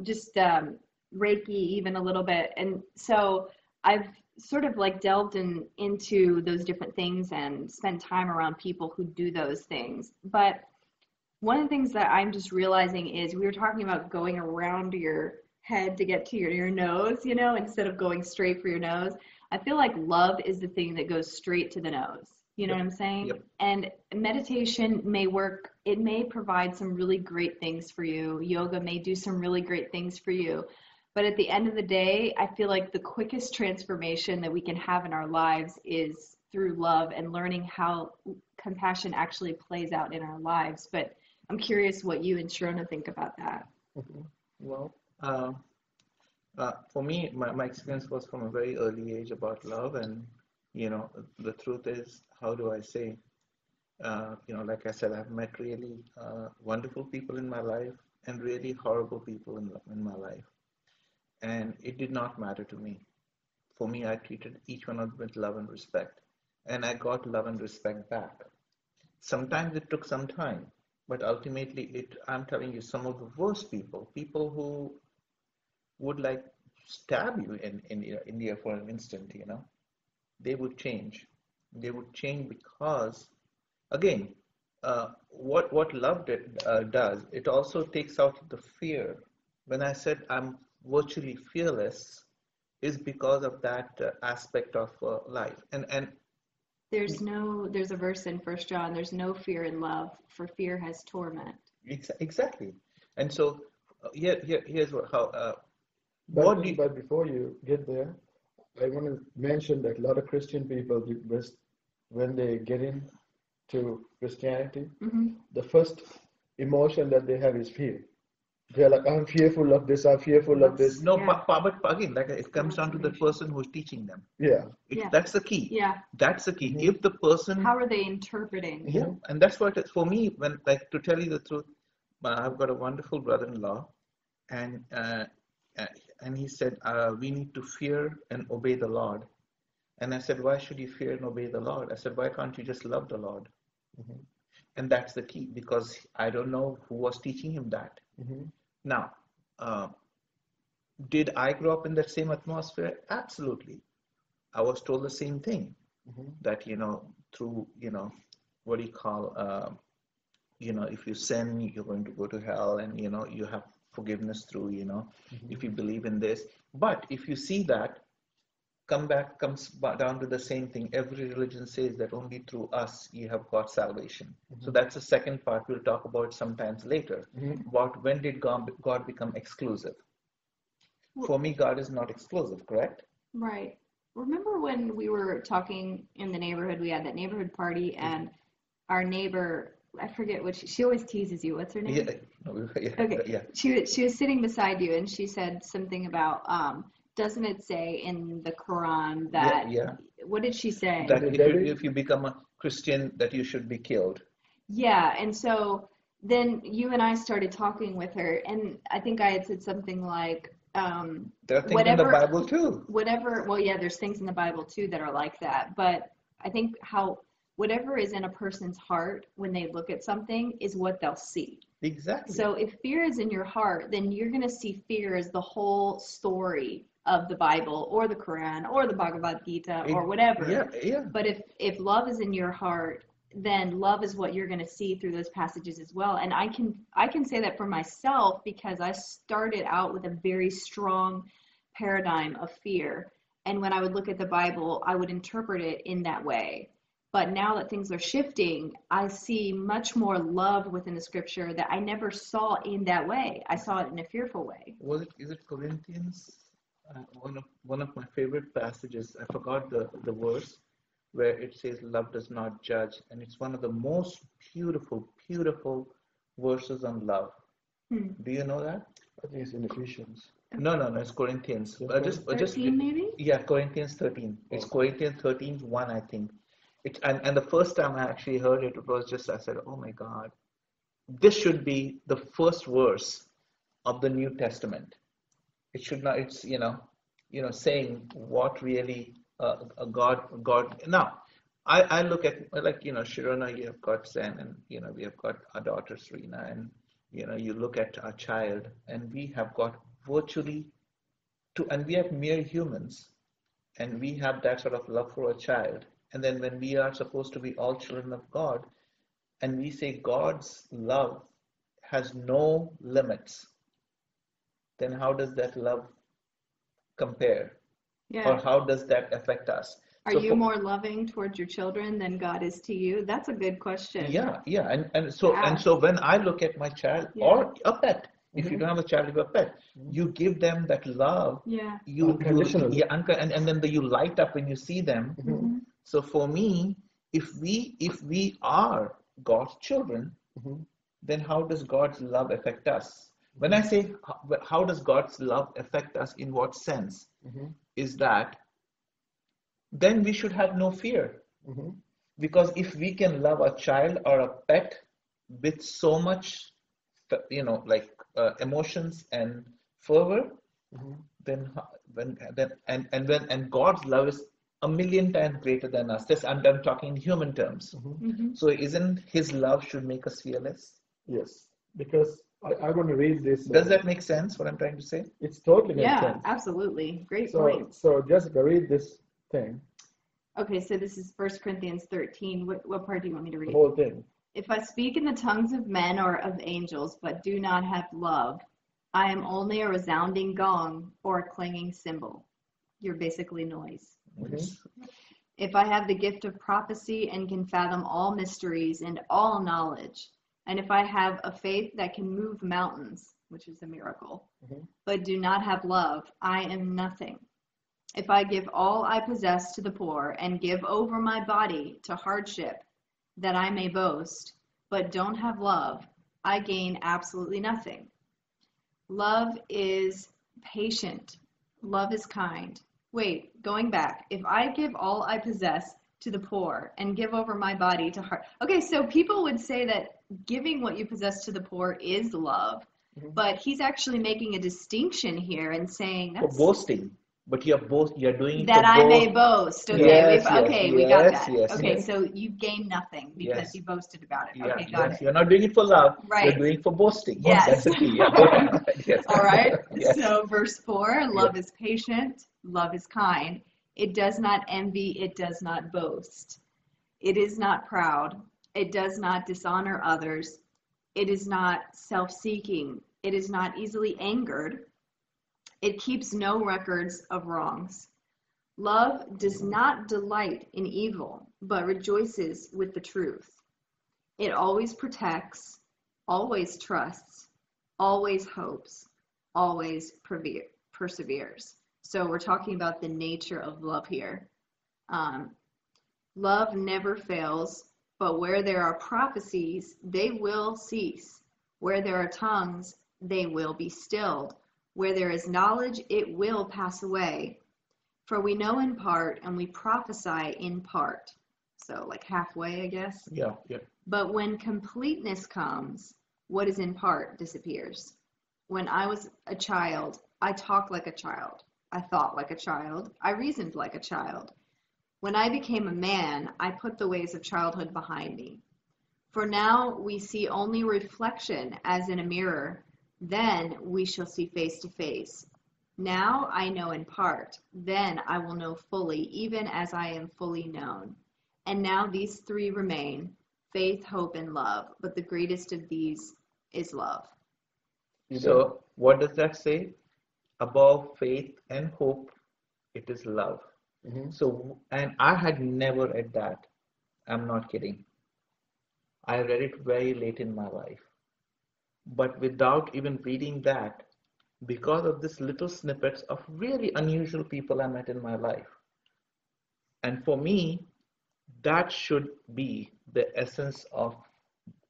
S1: just Reiki even a little bit. And so I've sort of like delved into those different things and spent time around people who do those things. But one of the things that I'm just realizing is we were talking about going around your head to get to your nose, instead of going straight for your nose. I feel like love is the thing that goes straight to the nose. You know
S3: Yep.
S1: what I'm saying?
S3: Yep.
S1: And meditation may work, it may provide some really great things for you. Yoga may do some really great things for you. But at the end of the day, I feel like the quickest transformation that we can have in our lives is through love and learning how compassion actually plays out in our lives. But I'm curious what you and Shirona think about that.
S3: Well, for me, my experience was from a very early age about love, and the truth is, how do I say? Like I said, I've met really wonderful people in my life and really horrible people in my life, and it did not matter to me. For me, I treated each one of them with love and respect, and I got love and respect back. Sometimes it took some time, but ultimately, I'm telling you, some of the worst people who would like stab you in India for an instant, they would change. They would change because, again, what love does, it also takes out the fear. When I said I'm virtually fearless, is because of that aspect of life. And
S1: There's a verse in First John, there's no fear in love, for fear has torment.
S3: exactly. And so here's how.
S2: But, but before you get there, I want to mention that a lot of Christian people, when they get into Christianity, the first emotion that they have is fear. They're like, I'm fearful of this, I'm fearful of this.
S3: No,
S1: Yeah.
S3: but again, like it comes down to the person who's teaching them.
S2: Yeah.
S1: Yeah.
S3: That's the key.
S1: Yeah.
S3: That's the key. If the person,
S1: How are they interpreting?
S3: yeah, and that's what for me, when, like, to tell you the truth, I've got a wonderful brother-in-law, and he said, we need to fear and obey the Lord. And I said, why should you fear and obey the Lord? I said, why can't you just love the Lord? And that's the key, because I don't know who was teaching him that. Now, did I grow up in that same atmosphere? Absolutely. I was told the same thing, that, through, what do you call, if you sin, you're going to go to hell, and, you have forgiveness through, if you believe in this. But if you see that, comes down to the same thing. Every religion says that only through us you have got salvation. So that's the second part we'll talk about sometimes later, about when did God become exclusive. For me, God is not exclusive, correct?
S1: Right. Remember when we were talking in the neighborhood, we had that neighborhood party, and our neighbor, I forget what she always teases you. What's her name? Okay.
S3: Yeah.
S1: She was sitting beside you, and she said something about, doesn't it say in the Quran that, what did she say?
S3: That if you become a Christian, that you should be killed.
S1: Yeah, and so then you and I started talking with her, and I think I had said something like,
S3: there are things in the Bible too.
S1: Well, yeah, there's things in the Bible too that are like that, but I think whatever is in a person's heart when they look at something is what they'll see.
S3: Exactly.
S1: So if fear is in your heart, then you're going to see fear as the whole story of the Bible or the Quran or the Bhagavad Gita or whatever.
S3: Yeah.
S1: But if love is in your heart, then love is what you're going to see through those passages as well. And I can say that for myself, because I started out with a very strong paradigm of fear. And when I would look at the Bible, I would interpret it in that way. But now that things are shifting, I see much more love within the scripture that I never saw in that way. I saw it in a fearful way.
S3: Is it Corinthians? One of my favorite passages. I forgot the verse where it says love does not judge, and it's one of the most beautiful verses on love. Do you know that?
S2: I think it's in Ephesians.
S3: No, it's Corinthians.
S1: 13 maybe?
S3: Yeah, Corinthians 13. It's Corinthians 13:1, I think. And the first time I actually heard it, it was just, I said, oh my God, this should be the first verse of the New Testament. It should not, it's, saying what really God. Now, I look at, like, Shirona, you have got Zen, and, we have got our daughter Serena, and, you look at our child, and we have got virtually and we have mere humans, and we have that sort of love for a child. And then when we are supposed to be all children of God, and we say God's love has no limits, then how does that love compare? Or
S1: Yeah.
S3: how does that affect us?
S1: Are
S3: So
S1: you more loving towards your children than God is to you? That's a good question
S3: yeah, and
S1: to
S3: so
S1: ask.
S3: when I look at my child
S1: Yeah.
S3: or a pet, if you
S2: Mhm.
S3: don't have a child, you have a pet, you give them that love,
S1: Yeah.
S2: Unconditionally.
S3: yeah, and then you light up when you see them.
S2: Mhm.
S1: Hmm.
S3: So for me, if we are God's children,
S2: Mhm.
S3: then how does God's love affect us? When I
S2: Mhm.
S3: say how does God's love affect us, in what sense,
S2: Mhm.
S3: is that then we should have no fear.
S2: Mhm.
S3: Because if we can love a child or a pet with so much, like emotions and fervor,
S2: Mhm.
S3: then when then and God's love is a million times greater than us. This I'm talking in human terms.
S2: Mhm.
S1: Hmm.
S3: So isn't His love should make us fearless?
S2: Yes, because I want to read this.
S3: Does that make sense? What I'm trying to say?
S2: It's totally makes
S1: Yeah,
S2: sense.
S1: absolutely. Great
S2: So,
S1: points.
S2: so Jessica, read this thing,
S1: Okay, so this is 1 Corinthians 13. What part do you want me to
S2: the
S1: read?
S2: whole thing.
S1: If I speak in the tongues of men or of angels, but do not have love, I am only a resounding gong or a clanging cymbal. You're basically noise.
S2: Mhm.
S1: If I have the gift of prophecy and can fathom all mysteries and all knowledge, and if I have a faith that can move mountains, which is a miracle,
S2: Mhm.
S1: but do not have love, I am nothing. If I give all I possess to the poor and give over my body to hardship that I may boast, but don't have love, I gain absolutely nothing. Love is patient. Love is kind. Wait, going back. If I give all I possess to the poor and give over my body to hard. Okay, so people would say that giving what you possess to the poor is love,
S2: Mhm.
S1: but he's actually making a distinction here and saying
S3: For
S1: that's
S3: boasting, but you're doing it for
S1: that I may
S3: boast.
S1: boast. Okay,
S3: Yes, yes,
S1: we got
S3: yes,
S1: that.
S3: yes,
S1: Okay,
S2: Mhm.
S3: yes,
S1: so you gain nothing because
S3: yes.
S1: you boasted about it.
S3: Yeah,
S1: Okay, got
S3: yes.
S1: it.
S3: You're not doing it for love. You're
S1: Right.
S3: doing it for boasting. That's
S1: Yes.
S3: the key. Yeah, go ahead. Yes.
S1: All right.
S3: Yes.
S1: So verse 4,
S3: Yes.
S1: love is patient, love is kind. It does not envy, it does not boast. It is not proud. It does not dishonor others. It is not self-seeking. It is not easily angered. It keeps no records of wrongs. Love does not delight in evil, but rejoices with the truth. It always protects, always trusts, always hopes, always perseveres. So we're talking about the nature of love here. Um, Love never fails, but where there are prophecies, they will cease. Where there are tongues, they will be stilled. Where there is knowledge, it will pass away. For we know in part and we prophesy in part. So, like halfway, I guess.
S3: Yeah, yeah.
S1: But when completeness comes, what is in part disappears. When I was a child, I talked like a child. I thought like a child. I reasoned like a child. When I became a man, I put the ways of childhood behind me. For now we see only reflection as in a mirror. Then we shall see face to face. Now I know in part. Then I will know fully, even as I am fully known. And now these three remain: faith, hope, and love. But the greatest of these is love.
S2: You done?
S3: So what does that say? Above faith and hope, it is love.
S2: Mhm.
S3: So, and I had never read that. I'm not kidding. I read it very late in my life. But without even reading that, because of this little snippets of really unusual people I met in my life. And for me, that should be the essence of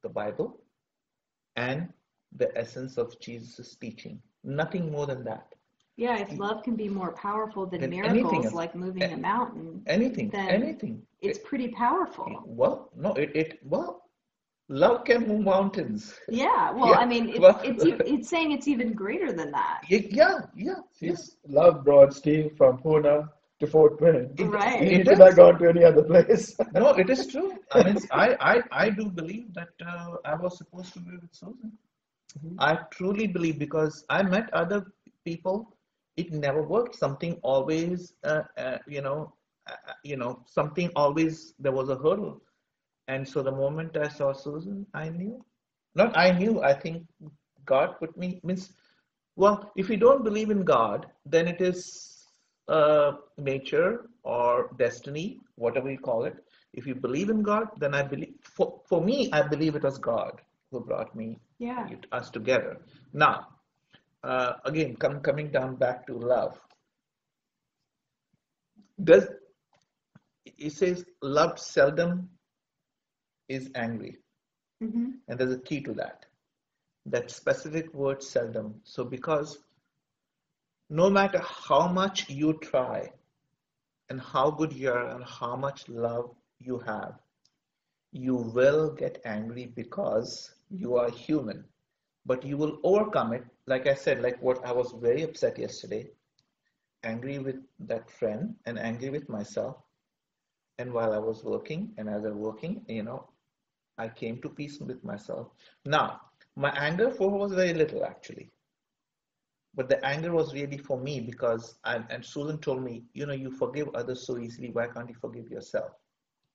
S3: the Bible and the essence of Jesus' teaching. Nothing more than that.
S1: Yeah, if love can be more powerful than
S3: than anything
S1: miracles,
S3: else.
S1: like moving a mountain,
S3: Anything,
S1: then
S3: anything.
S1: it's pretty powerful.
S3: Well, no, well, love can move mountains.
S1: Yeah, well,
S3: Yeah,
S1: I mean,
S3: well,
S1: it's saying it's even greater than that.
S3: yeah, yeah, yeah.
S2: His love brought Steve from Pune to Fort Wayne.
S1: Right.
S2: He
S3: It
S2: could have
S3: does.
S2: gone to any other place.
S3: No, it is true. I mean, I do believe that I was supposed to be with Susan. I truly believe because I met other people, it never worked. Something always, something always there was a hurdle. And so the moment I saw Susan, I knew. Not I knew. I think God put me means. Well, if you don't believe in God, then it is nature or destiny, whatever you call it. If you believe in God, then I believe. For me, I believe it was God who brought
S1: Yeah.
S3: us together. Now, again, coming down back to love. Does it says love seldom is angry,
S1: Hmm.
S3: and there's a key to that. That specific word seldom. So because no matter how much you try and how good you are and how much love you have, you will get angry because you are human. But you will overcome it. Like I said, like what I was very upset yesterday, angry with that friend and angry with myself. And while I was working and as I was working, I came to peace with myself. Now, my anger for her was very little actually. But the anger was really for me because, and Susan told me, you forgive others so easily. Why can't you forgive yourself?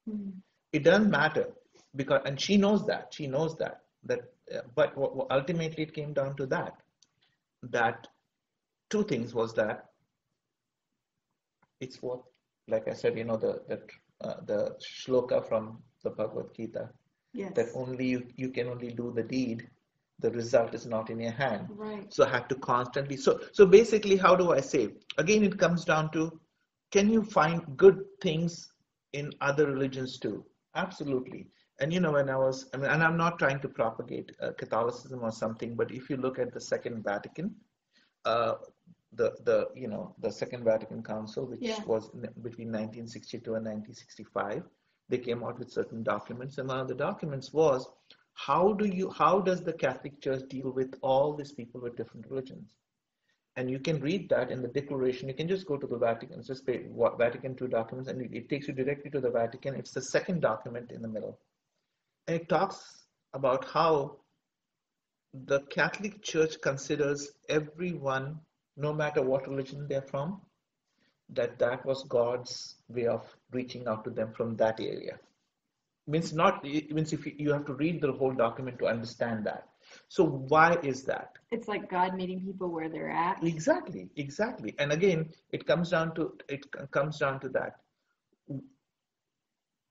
S1: Hmm.
S3: It doesn't matter because, and she knows that, but ultimately it came down to that two things was that it's what, like I said, the shloka from the Bhagavad Gita, that
S1: Yes.
S3: only you can only do the deed, the result is not in your hand.
S1: Right.
S3: So I have to constantly, so basically, how do I say? Again, it comes down to, can you find good things in other religions too? Absolutely. And when and I'm not trying to propagate Catholicism or something, but if you look at the Second Vatican, uh, the Second Vatican Council, which
S1: Yeah.
S3: was between 1962 and 1965, they came out with certain documents, and one of the documents was how does the Catholic Church deal with all these people with different religions? And you can read that in the declaration. You can just go to the Vatican, just pay Vatican II documents, and it takes you directly to the Vatican. It's the second document in the middle, and it talks about how the Catholic Church considers everyone, no matter what religion they're from, that was God's way of reaching out to them from that area. It means if you have to read the whole document to understand that. So why is that?
S1: It's like God meeting people where they're at.
S3: Exactly. And again, it comes down to that.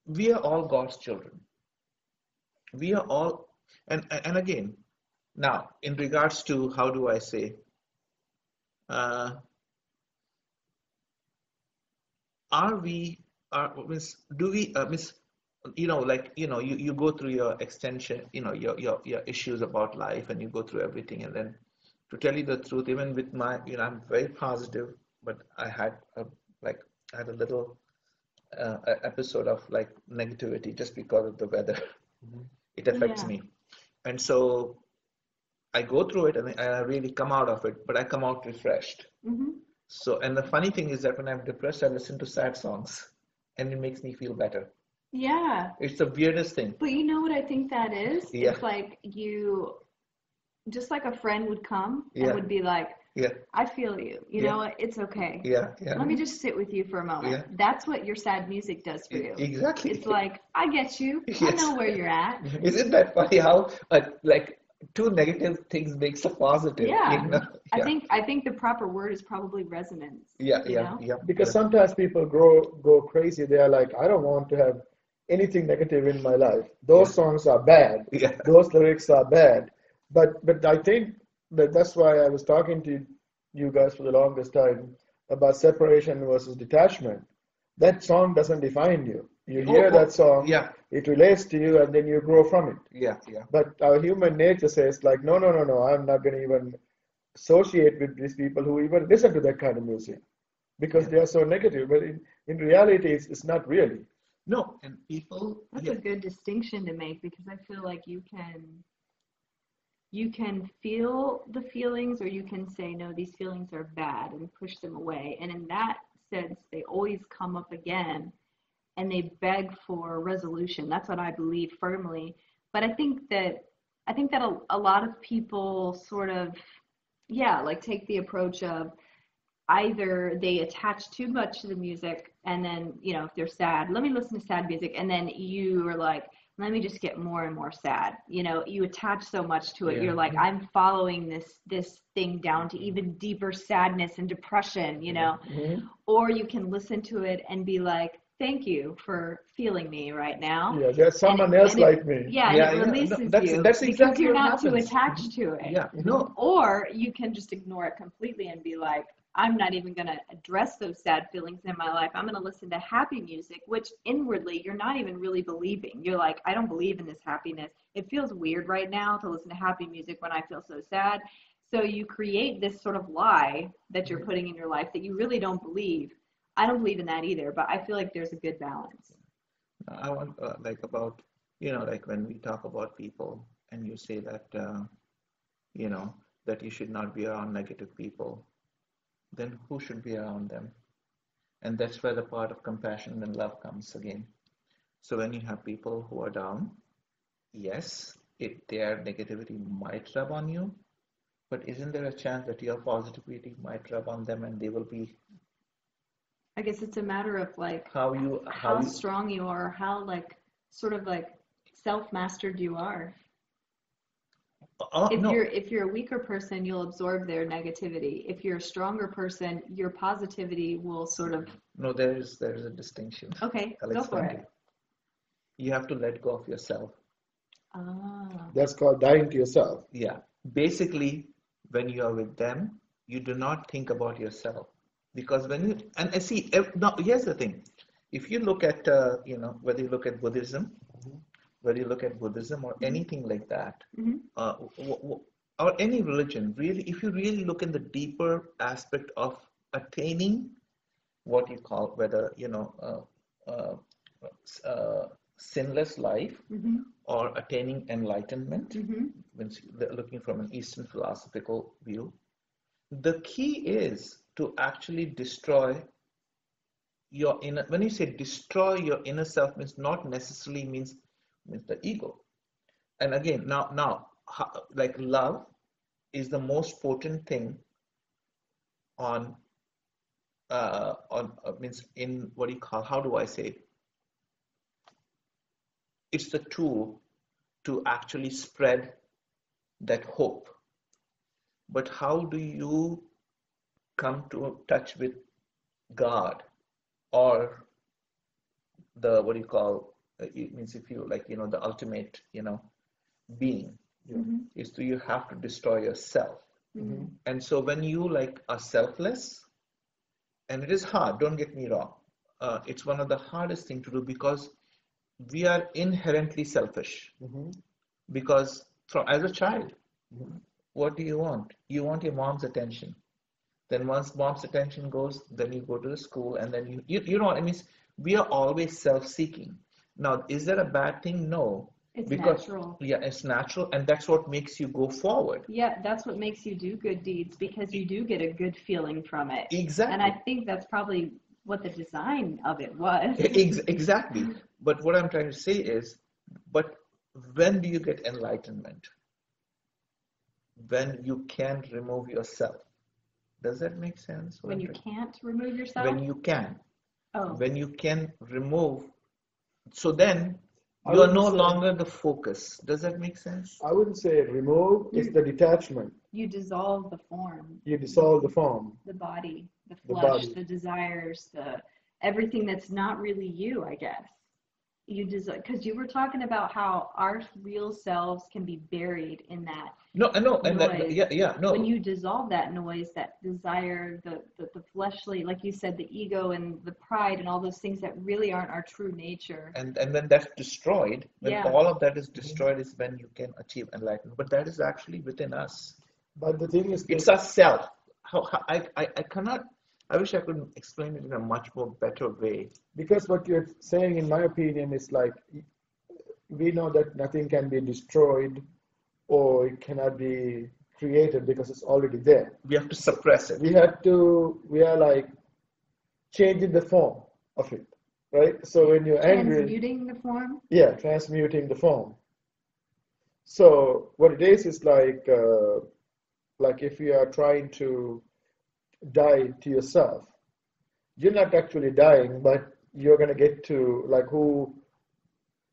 S3: We are all God's children. We are all, and again, now in regards to how do I say, uh, are we are means do we means you go through your extension, your issues about life, and you go through everything, and then to tell you the truth, even with my, I'm very positive, but I had a little episode of like negativity just because of the weather. It affects
S1: Yeah.
S3: me, and so I go through it, and I really come out of it, but I come out refreshed.
S1: Hmm.
S3: So, and the funny thing is that when I'm depressed, I listen to sad songs, and it makes me feel better.
S1: Yeah.
S3: It's the weirdest thing.
S1: But you know what I think that is?
S3: Yeah,
S1: It's like just like a friend would come and
S3: yeah,
S1: would be like,
S3: yeah,
S1: I feel you. You
S3: yeah,
S1: know what? It's okay.
S3: yeah, yeah,
S1: Let me just sit with you for a moment.
S3: yeah.
S1: That's what your sad music does for you. It's
S3: Exactly.
S1: like, I get you. I
S3: Yes.
S1: know where you're at.
S3: Isn't that funny how like two negative things makes a positive,
S1: Yeah.
S3: Yeah,
S1: I think the proper word is probably resonance,
S3: yeah,
S1: you
S3: yeah,
S1: know?
S3: yeah,
S2: Because
S3: yeah,
S2: sometimes people go crazy. They are like, I don't want to have anything negative in my life.
S3: yeah,
S2: Those songs are bad.
S3: yeah,
S2: Those lyrics are bad. But I think that's why I was talking to you guys for the longest time about separation versus detachment. That song doesn't define you. You
S3: oh,
S2: hear that
S3: oh,
S2: song,
S3: yeah,
S2: it relates to you, and then you grow from it.
S3: yeah, yeah,
S2: But our human nature says like, no, no, no, no, I'm not going to even associate with these people who even listen to that kind of music because
S3: Yeah.
S2: they are so negative. But in reality, it's not really.
S3: No, and people,
S1: That's
S3: yeah,
S1: a good distinction to make because I feel like you can feel the feelings or you can say no, these feelings are bad and push them away. And in that sense, they always come up again and they beg for resolution. That's what I believe firmly. But I think that a lot of people sort of, yeah, like take the approach of either they attach too much to the music and then, if they're sad, let me listen to sad music, and then you are like, let me just get more and more sad. You attach so much to it.
S3: yeah,
S1: You're like, I'm following this thing down to even deeper sadness and depression,
S2: Mhm.
S1: or you can listen to it and be like, thank you for feeling me right now.
S2: Yeah, there's
S1: And it,
S2: someone else
S1: and it,
S2: like me.
S1: yeah, and
S3: yeah,
S1: it
S3: yeah. No,
S1: releases
S3: that's
S1: you
S3: that's
S1: because
S3: exactly
S1: you're
S3: what
S1: not too
S3: happens.
S1: attached to it.
S3: Yeah,
S2: Mhm.
S3: no,
S1: Or you can just ignore it completely and be like, I'm not even going to address those sad feelings in my life. I'm going to listen to happy music, which inwardly you're not even really believing. You're like, I don't believe in this happiness. It feels weird right now to listen to happy music when I feel so sad. So you create this sort of lie that you're putting in your life that you really don't believe. I don't believe in that either, but I feel like there's a good balance.
S3: I want like about, like when we talk about people and you say that, you know, that you should not be around negative people, then who should be around them? And that's where the part of compassion and love comes again. So when you have people who are down, yes, their negativity might rub on you, but isn't there a chance that your positivity might rub on them and they will be
S1: I guess it's a matter of like
S3: how
S1: how
S3: you
S1: strong you are, how like sort of like self-mastered you are. If you're
S3: no,
S1: if you're a weaker person, you'll absorb their negativity. If you're a stronger person, your positivity will sort of,
S3: no, there is a distinction.
S1: okay,
S3: I'll
S1: go for
S3: explain to
S1: it.
S3: you. You have to let go of yourself.
S1: Ah,
S2: That's called dying to yourself.
S3: Yeah. Basically, when you are with them, you do not think about yourself. Because when you, and I see, now here's the thing. If you look at, whether you look at Buddhism, whether you look at Buddhism or
S1: mm-hmm,
S3: anything like that,
S1: mm-hmm,
S3: uh, or any religion, really, if you really look in the deeper aspect of attaining what you call, whether, uh, uh, sinless life
S1: mm-hmm,
S3: or attaining enlightenment,
S1: mm-hmm.
S3: when looking from an Eastern philosophical view, the key is to actually destroy your inner. When you say destroy your inner self, means not necessarily means the ego. And again, now, like love is the most potent thing on means in what do you call? How do I say it? It's the tool to actually spread that hope. But how do you come to touch with God or the what do you call it means if you like the ultimate being
S2: Yeah.
S1: Mm-hmm.
S3: is to you have to destroy yourself.
S1: Mm-hmm.
S2: Mhm.
S3: And so when you like are selfless, and it is hard, don't get me wrong, it's one of the hardest thing to do because we are inherently selfish.
S2: Mhm.
S3: Because from as a child,
S2: Mhm.
S3: what do you want? You want your mom's attention. Then once mom's attention goes, then you go to the school, and then you know what it means. We are always self-seeking. Now, is that a bad thing? No,
S1: It's
S3: because
S1: natural.
S3: yeah, it's natural, and that's what makes you go forward.
S1: Yeah, that's what makes you do good deeds because you
S3: E-
S1: do get a good feeling from it. And I
S3: Exactly,
S1: think that's probably what the design of it was.
S3: exactly. But what I'm trying to say is, but when do you get enlightenment? When you can remove yourself. Does that make sense? What
S1: When
S3: I'm
S1: you
S3: trying?
S1: can't remove yourself?
S3: When you can,
S1: Oh,
S3: when you can remove, so then
S2: I
S3: you are
S2: wouldn't
S3: no
S2: say
S3: longer the focus. Does that make sense?
S2: I wouldn't say remove. It's
S1: you
S2: the detachment.
S1: you dissolve the form,
S2: You dissolve the form,
S1: the body, the
S2: the
S1: flesh,
S2: body.
S1: the desires, the everything that's not really you, I guess. You because you were talking about how our real selves can be buried in that
S3: No, I know, and that
S1: noise.
S3: yeah, yeah,
S1: When
S3: no,
S1: you dissolve that noise, that desire, the fleshly, like you said, the ego and the pride and all those things that really aren't our true nature.
S3: and when that's destroyed, when
S1: Yeah.
S3: all of that is
S2: Mhm.
S3: destroyed, is when you can achieve enlightenment. But that is actually within us.
S2: But the thing is,
S3: It's a self. I cannot, I wish I could explain it in a much more better way.
S2: because what you're saying, in my opinion, is like we know that nothing can be destroyed or it cannot be created because it's already there.
S3: We have to suppress it.
S2: We are like changing the form of it, right? So when you're angry,
S1: Transmuting the form?
S2: yeah, transmuting the form. So what it is like if you are trying to die to yourself, you're not actually dying, but you're gonna get to like who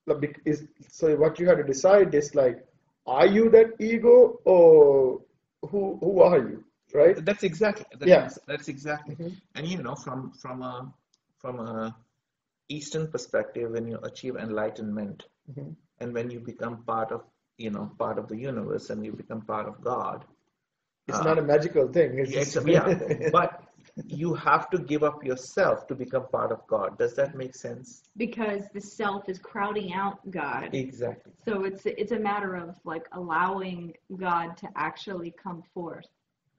S2: like, is so what you have to decide is like, are you that ego or who are you, right?
S3: That's exactly.
S2: Yeah.
S3: That's exactly.
S2: Mhm.
S3: And you know, from a Eastern perspective, when you achieve enlightenment,
S2: Mhm.
S3: and when you become part of, part of the universe, and you become part of God,
S2: It's not
S3: uh,
S2: a magical thing. It's
S3: yeah,
S2: just
S3: yeah, but you have to give up yourself to become part of God. Does that make sense?
S1: Because the self is crowding out God.
S3: Exactly.
S1: So it's a matter of like allowing God to actually come forth.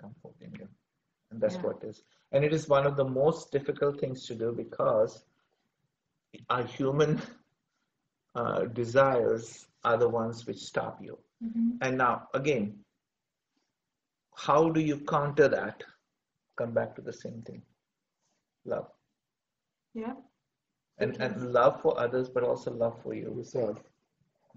S3: Comfort in you. And that's
S1: Yeah.
S3: what it is. And it is one of the most difficult things to do because our human desires are the ones which stop you.
S1: Mm-hmm.
S3: And now, again, how do you counter that? Come back to the same thing, love.
S1: Yeah.
S3: And,
S1: Because
S3: and love for others, but also love for you.
S2: yourself.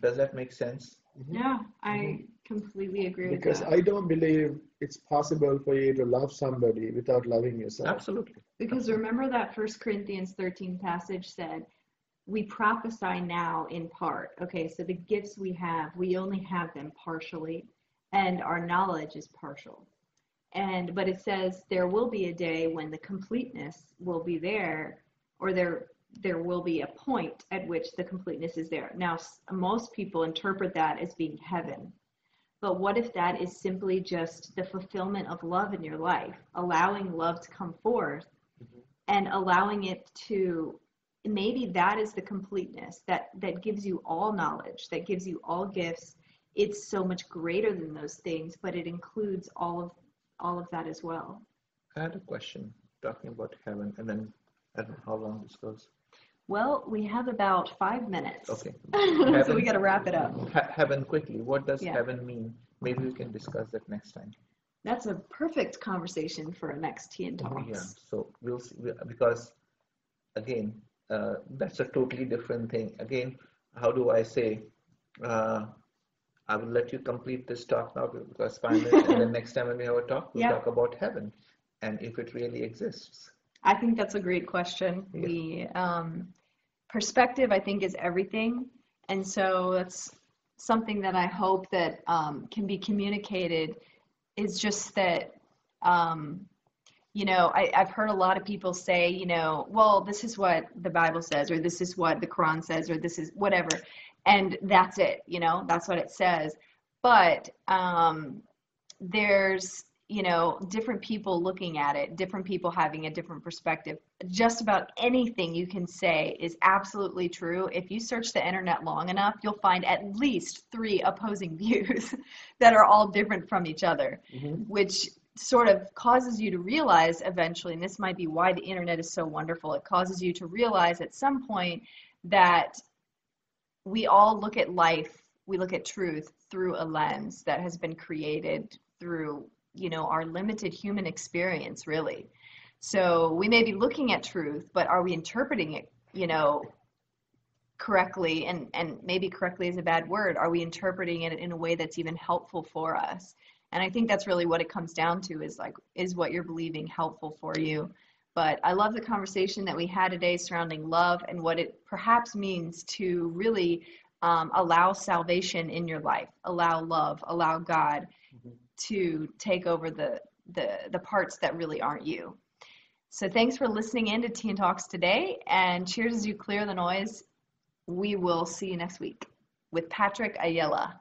S3: Does that make sense?
S2: Mhm.
S1: yeah, I
S2: Mhm.
S1: completely agree with
S2: Because
S1: that.
S2: I don't believe it's possible for you to love somebody without loving yourself.
S3: Absolutely.
S1: Because
S3: Absolutely.
S1: remember that 1 Corinthians 13 passage said, we prophesy now in part. Okay, so the gifts we have, we only have them partially, and our knowledge is partial. But it says there will be a day when the completeness will be there, or there will be a point at which the completeness is there. Now, most people interpret that as being heaven. But what if that is simply just the fulfillment of love in your life, allowing love to come forth
S3: Mhm.
S1: and allowing it to, maybe that is the completeness that gives you all knowledge, that gives you all gifts. It's so much greater than those things, but it includes all of that as well.
S3: I had a question talking about heaven, and then I don't know how long this goes.
S1: Well, we have about 5 minutes.
S3: Okay.
S1: So we got to wrap it up.
S3: Heaven quickly. What does
S1: Yeah.
S3: heaven mean? Maybe we can discuss that next time.
S1: That's a perfect conversation for a next Tea and
S3: Yeah.
S1: Talks.
S3: So we'll see because again, that's a totally different thing. Again, how do I say? Uh, I will let you complete this talk now because 5 minutes, and then next time when we have a talk, we'll
S1: Yeah.
S3: talk about heaven and if it really exists.
S1: I think that's a great question.
S3: Yeah.
S1: Perspective, I think, is everything. And so that's something that I hope that can be communicated is just that, I've heard a lot of people say, well, this is what the Bible says, or this is what the Quran says, or this is whatever. And that's it, that's what it says. But there's different people looking at it, different people having a different perspective. Just about anything you can say is absolutely true. If you search the internet long enough, you'll find at least 3 opposing views that are all different from each other, which sort of causes you to realize eventually, and this might be why the internet is so wonderful, it causes you to realize at some point that we all look at life, we look at truth through a lens that has been created through, our limited human experience, really. So we may be looking at truth, but are we interpreting it, correctly? And maybe correctly is a bad word. Are we interpreting it in a way that's even helpful for us? And I think that's really what it comes down to is what you're believing helpful for you? But I love the conversation that we had today surrounding love and what it perhaps means to really allow salvation in your life, allow love, allow God to take over the parts that really aren't you. So thanks for listening in to Tea and Talks today, and cheers as you clear the noise. We will see you next week with Patrick Ayala.